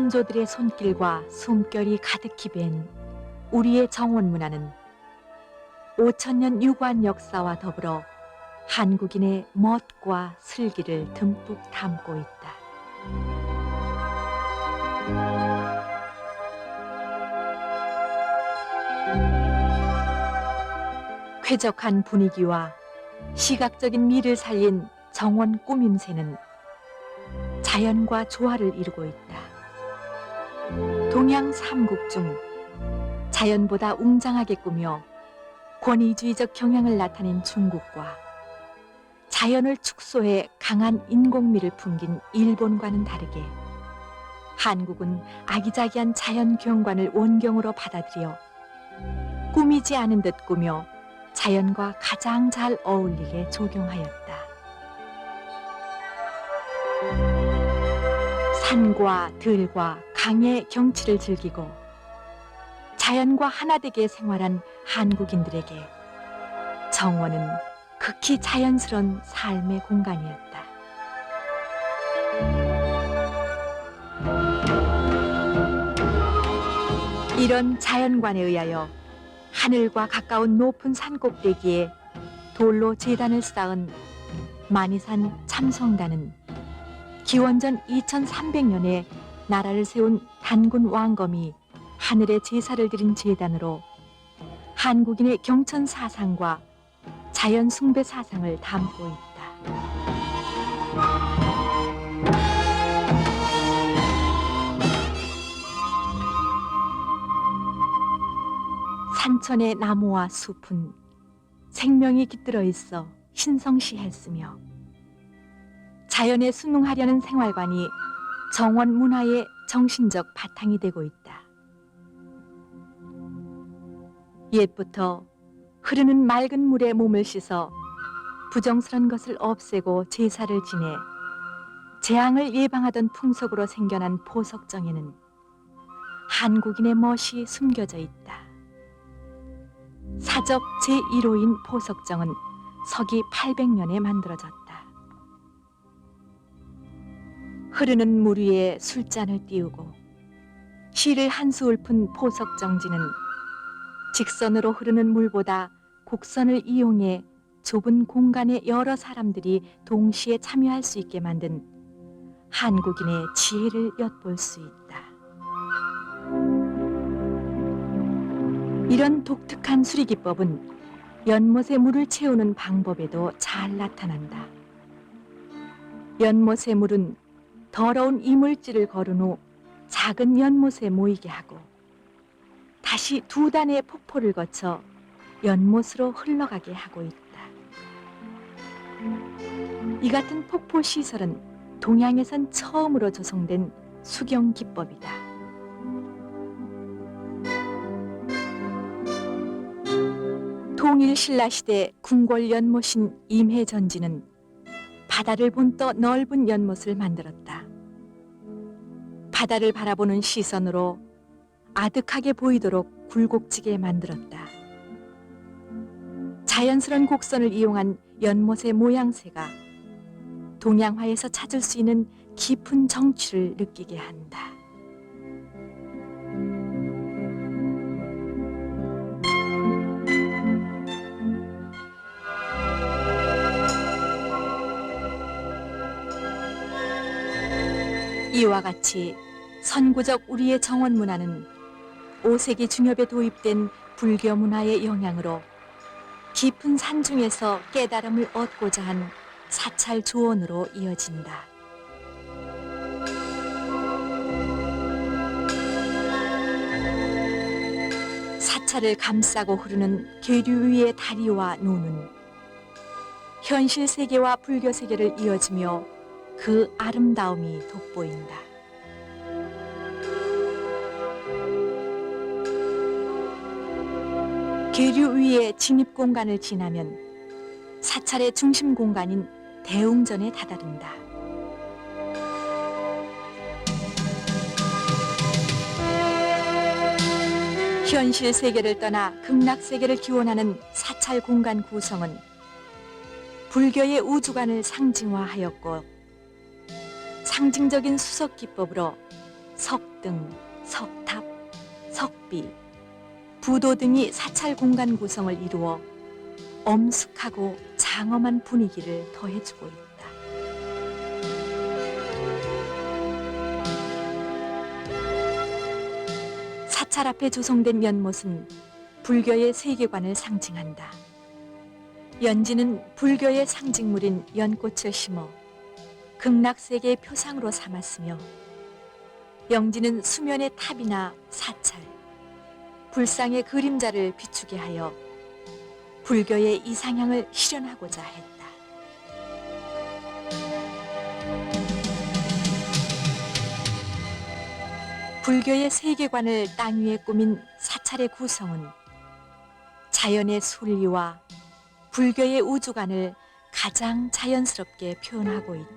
선조들의 손길과 숨결이 가득히 밴 우리의 정원 문화는 5,000년 유구한 역사와 더불어 한국인의 멋과 슬기를 듬뿍 담고 있다. 쾌적한 분위기와 시각적인 미를 살린 정원 꾸밈새는 자연과 조화를 이루고 있다. 동양 삼국 중 자연보다 웅장하게 꾸며 권위주의적 경향을 나타낸 중국과 자연을 축소해 강한 인공미를 풍긴 일본과는 다르게 한국은 아기자기한 자연 경관을 원경으로 받아들여 꾸미지 않은 듯 꾸며 자연과 가장 잘 어울리게 조경하였다. 산과 들과 강의 경치를 즐기고 자연과 하나되게 생활한 한국인들에게 정원은 극히 자연스러운 삶의 공간이었다. 이런 자연관에 의하여 하늘과 가까운 높은 산 꼭대기에 돌로 제단을 쌓은 만이산 참성단은 기원전 2300년에 나라를 세운 단군 왕검이 하늘에 제사를 드린 제단으로 한국인의 경천 사상과 자연 숭배 사상을 담고 있다. 산천의 나무와 숲은 생명이 깃들어 있어 신성시했으며 자연에 순응하려는 생활관이 정원 문화의 정신적 바탕이 되고 있다. 옛부터 흐르는 맑은 물에 몸을 씻어 부정스런 것을 없애고 제사를 지내 재앙을 예방하던 풍속으로 생겨난 포석정에는 한국인의 멋이 숨겨져 있다. 사적 제1호인 포석정은 서기 800년에 만들어졌다. 흐르는 물 위에 술잔을 띄우고 시를 한 수울 푼 포석정지는 직선으로 흐르는 물보다 곡선을 이용해 좁은 공간에 여러 사람들이 동시에 참여할 수 있게 만든 한국인의 지혜를 엿볼 수 있다. 이런 독특한 수리기법은 연못에 물을 채우는 방법에도 잘 나타난다. 연못의 물은 더러운 이물질을 거른 후 작은 연못에 모이게 하고 다시 두 단의 폭포를 거쳐 연못으로 흘러가게 하고 있다. 이 같은 폭포 시설은 동양에선 처음으로 조성된 수경 기법이다. 통일 신라시대 궁궐 연못인 임해전지는 바다를 본떠 넓은 연못을 만들었다. 바다를 바라보는 시선으로 아득하게 보이도록 굴곡지게 만들었다. 자연스러운 곡선을 이용한 연못의 모양새가 동양화에서 찾을 수 있는 깊은 정취를 느끼게 한다. 이와 같이 선구적 우리의 정원 문화는 5세기 중엽에 도입된 불교 문화의 영향으로 깊은 산중에서 깨달음을 얻고자 한 사찰 조언으로 이어진다. 사찰을 감싸고 흐르는 계류 위의 다리와 노는 현실 세계와 불교 세계를 이어지며 그 아름다움이 돋보인다. 계류 위의 진입 공간을 지나면 사찰의 중심 공간인 대웅전에 다다른다. 현실 세계를 떠나 극락 세계를 기원하는 사찰 공간 구성은 불교의 우주관을 상징화하였고 상징적인 수석 기법으로 석등, 석탑, 석비, 부도 등이 사찰 공간 구성을 이루어 엄숙하고 장엄한 분위기를 더해주고 있다. 사찰 앞에 조성된 연못은 불교의 세계관을 상징한다. 연지는 불교의 상징물인 연꽃을 심어 극락세계의 표상으로 삼았으며, 영지는 수면의 탑이나 사찰, 불상의 그림자를 비추게 하여 불교의 이상향을 실현하고자 했다. 불교의 세계관을 땅 위에 꾸민 사찰의 구성은 자연의 순리와 불교의 우주관을 가장 자연스럽게 표현하고 있다.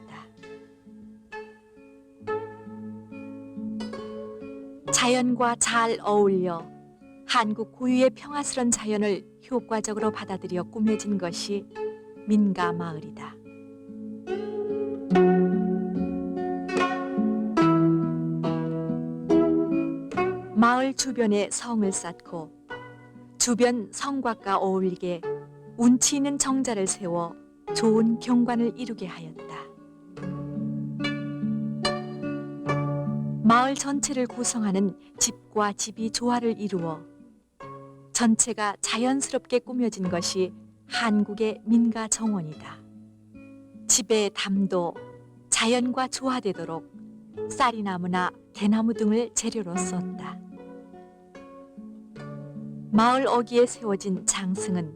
자연과 잘 어울려 한국 고유의 평화스런 자연을 효과적으로 받아들여 꾸며진 것이 민가 마을이다. 마을 주변에 성을 쌓고 주변 성곽과 어울리게 운치 있는 정자를 세워 좋은 경관을 이루게 하였다. 마을 전체를 구성하는 집과 집이 조화를 이루어 전체가 자연스럽게 꾸며진 것이 한국의 민가 정원이다. 집의 담도 자연과 조화되도록 쌀이나무나 대나무 등을 재료로 썼다. 마을 어귀에 세워진 장승은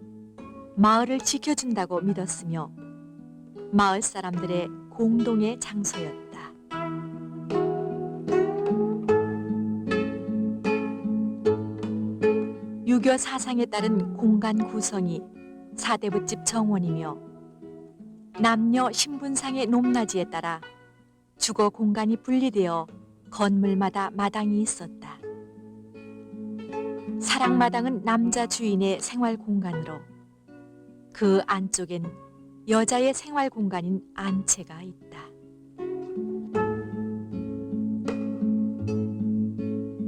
마을을 지켜준다고 믿었으며 마을 사람들의 공동의 장소였다. 유교 사상에 따른 공간 구성이 사대부집 정원이며, 남녀 신분상의 높낮이에 따라 주거 공간이 분리되어 건물마다 마당이 있었다. 사랑마당은 남자 주인의 생활 공간으로, 그 안쪽엔 여자의 생활 공간인 안채가 있다.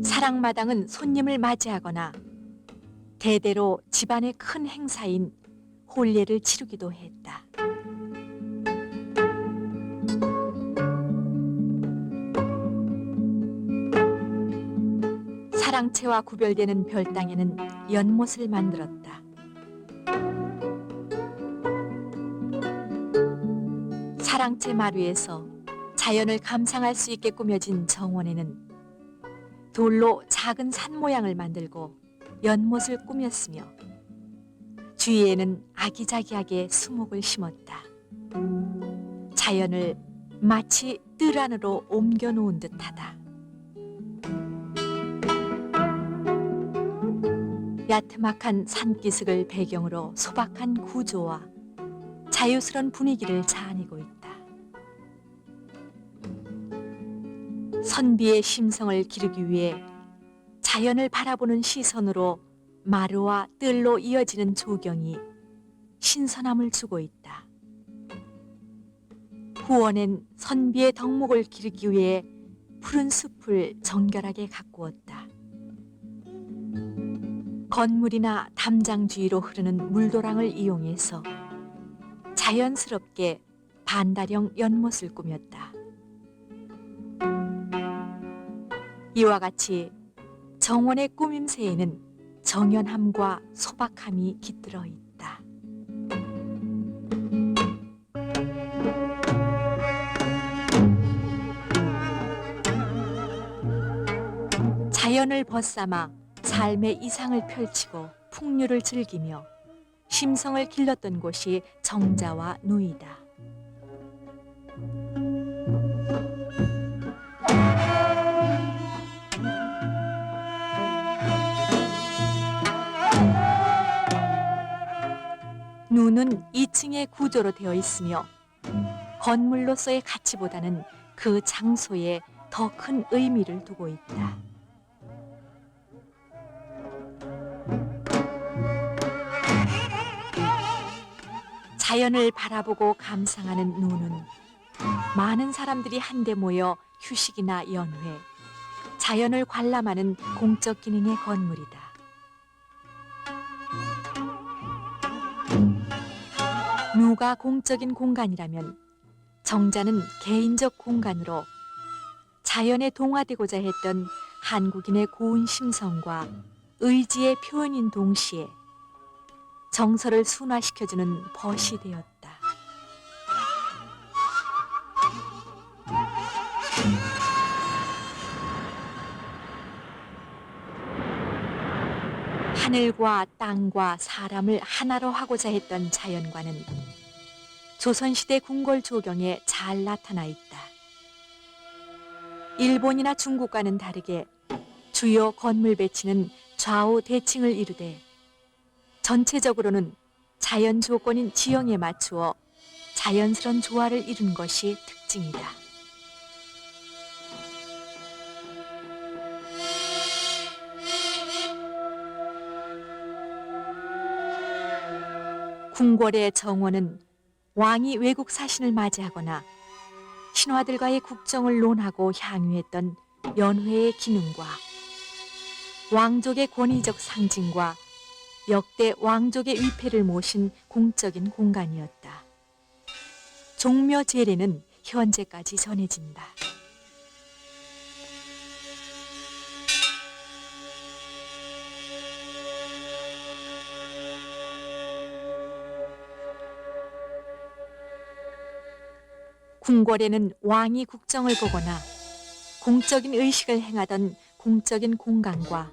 사랑마당은 손님을 맞이하거나 대대로 집안의 큰 행사인 혼례를 치르기도 했다. 사랑채와 구별되는 별당에는 연못을 만들었다. 사랑채 마루에서 자연을 감상할 수 있게 꾸며진 정원에는 돌로 작은 산 모양을 만들고 연못을 꾸몄으며, 주위에는 아기자기하게 수목을 심었다. 자연을 마치 뜰 안으로 옮겨 놓은 듯하다. 야트막한 산기슭을 배경으로 소박한 구조와 자유스러운 분위기를 자아내고 있다. 선비의 심성을 기르기 위해 자연을 바라보는 시선으로 마루와 뜰로 이어지는 조경이 신선함을 주고 있다. 후원엔 선비의 덕목을 기르기 위해 푸른 숲을 정결하게 가꾸었다. 건물이나 담장 주위로 흐르는 물도랑을 이용해서 자연스럽게 반다령 연못을 꾸몄다. 이와 같이 정원의 꾸밈새에는 정연함과 소박함이 깃들어 있다. 자연을 벗삼아 삶의 이상을 펼치고 풍류를 즐기며 심성을 길렀던 곳이 정자와 누이다. 누는 2층의 구조로 되어 있으며 건물로서의 가치보다는 그 장소에 더 큰 의미를 두고 있다. 자연을 바라보고 감상하는 누는 많은 사람들이 한데 모여 휴식이나 연회, 자연을 관람하는 공적 기능의 건물이다. 묘가 공적인 공간이라면 정자는 개인적 공간으로 자연에 동화되고자 했던 한국인의 고운 심성과 의지의 표현인 동시에 정서를 순화시켜주는 벗이 되었다. 하늘과 땅과 사람을 하나로 하고자 했던 자연과는 조선시대 궁궐 조경에 잘 나타나 있다. 일본이나 중국과는 다르게 주요 건물 배치는 좌우 대칭을 이루되 전체적으로는 자연 조건인 지형에 맞추어 자연스러운 조화를 이룬 것이 특징이다. 궁궐의 정원은 왕이 외국 사신을 맞이하거나 신하들과의 국정을 논하고 향유했던 연회의 기능과 왕족의 권위적 상징과 역대 왕족의 위패를 모신 공적인 공간이었다. 종묘 제례는 현재까지 전해진다. 궁궐에는 왕이 국정을 보거나 공적인 의식을 행하던 공적인 공간과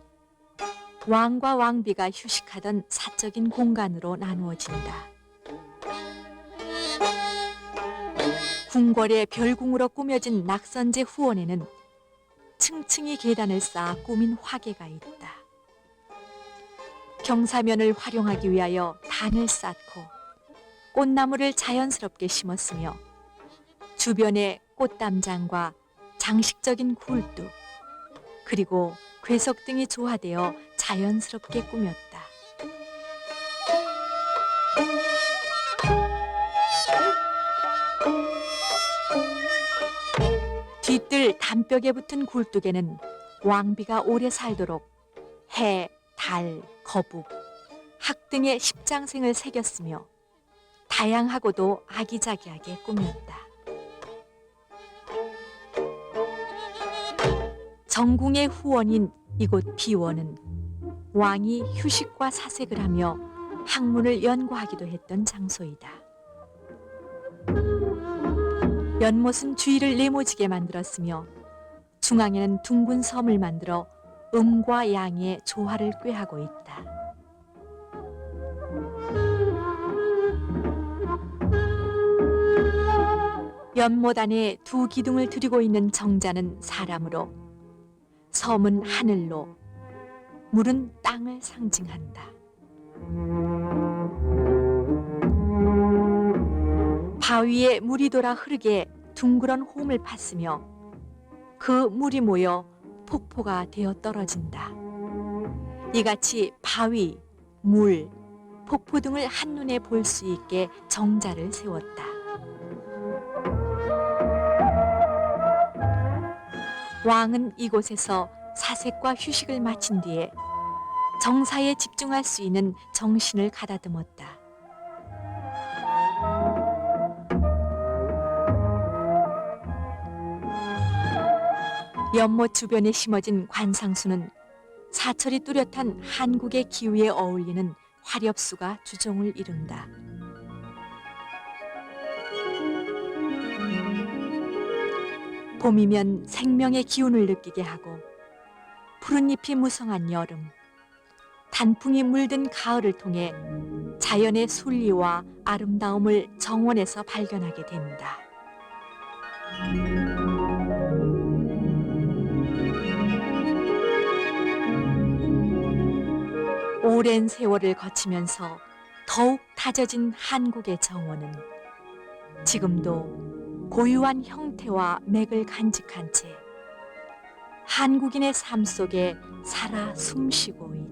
왕과 왕비가 휴식하던 사적인 공간으로 나누어진다. 궁궐의 별궁으로 꾸며진 낙선제 후원에는 층층이 계단을 쌓아 꾸민 화계가 있다. 경사면을 활용하기 위하여 단을 쌓고 꽃나무를 자연스럽게 심었으며 주변에 꽃담장과 장식적인 굴뚝, 그리고 괴석 등이 조화되어 자연스럽게 꾸몄다. 뒤뜰 담벽에 붙은 굴뚝에는 왕비가 오래 살도록 해, 달, 거북, 학 등의 십장생을 새겼으며 다양하고도 아기자기하게 꾸몄다. 정궁의 후원인 이곳 비원은 왕이 휴식과 사색을 하며 학문을 연구하기도 했던 장소이다. 연못은 주위를 네모지게 만들었으며 중앙에는 둥근 섬을 만들어 음과 양의 조화를 꾀하고 있다. 연못 안에 두 기둥을 들이고 있는 정자는 사람으로, 섬은 하늘로, 물은 땅을 상징한다. 바위에 물이 돌아 흐르게 둥그런 홈을 팠으며 그 물이 모여 폭포가 되어 떨어진다. 이같이 바위, 물, 폭포 등을 한눈에 볼 수 있게 정자를 세웠다. 왕은 이곳에서 사색과 휴식을 마친 뒤에 정사에 집중할 수 있는 정신을 가다듬었다. 연못 주변에 심어진 관상수는 사철이 뚜렷한 한국의 기후에 어울리는 화렵수가 주종을 이룬다. 봄이면 생명의 기운을 느끼게 하고 푸른 잎이 무성한 여름, 단풍이 물든 가을을 통해 자연의 순리와 아름다움을 정원에서 발견하게 된다. 오랜 세월을 거치면서 더욱 다져진 한국의 정원은 지금도 고유한 형태와 맥을 간직한 채 한국인의 삶 속에 살아 숨쉬고 있다.